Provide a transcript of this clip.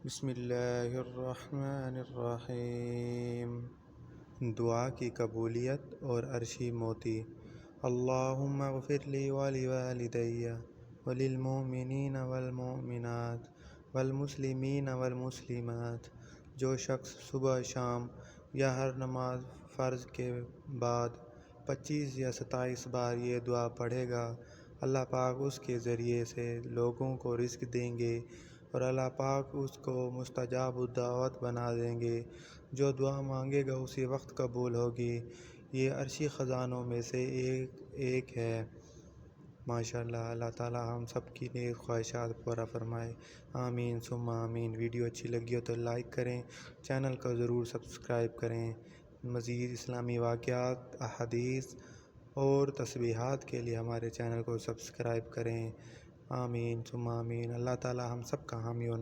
بسم اللہ الرحمن الرحیم۔ دعا کی قبولیت اور عرشی موتی۔ اللہم اغفر لی ولوالدی وللمؤمنین والمؤمنات والمسلمین والمسلمات۔ جو شخص صبح شام یا ہر نماز فرض کے بعد 25 یا 27 بار یہ دعا پڑھے گا، اللہ پاک اس کے ذریعے سے لوگوں کو رزق دیں گے اور اللہ پاک اس کو مستجاب الدعوت بنا دیں گے۔ جو دعا مانگے گا اسی وقت قبول ہوگی۔ یہ عرشی خزانوں میں سے ایک ہے۔ ماشاءاللہ۔ اللہ تعالی ہم سب کی نیک خواہشات پورا فرمائے، آمین ثم آمین۔ ویڈیو اچھی لگی ہو تو لائک کریں، چینل کو ضرور سبسکرائب کریں۔ مزید اسلامی واقعات، احادیث اور تسبیحات کے لیے ہمارے چینل کو سبسکرائب کریں، آمین ثم آمین۔ اللہ تعالی ہم سب کا حامی و ناصر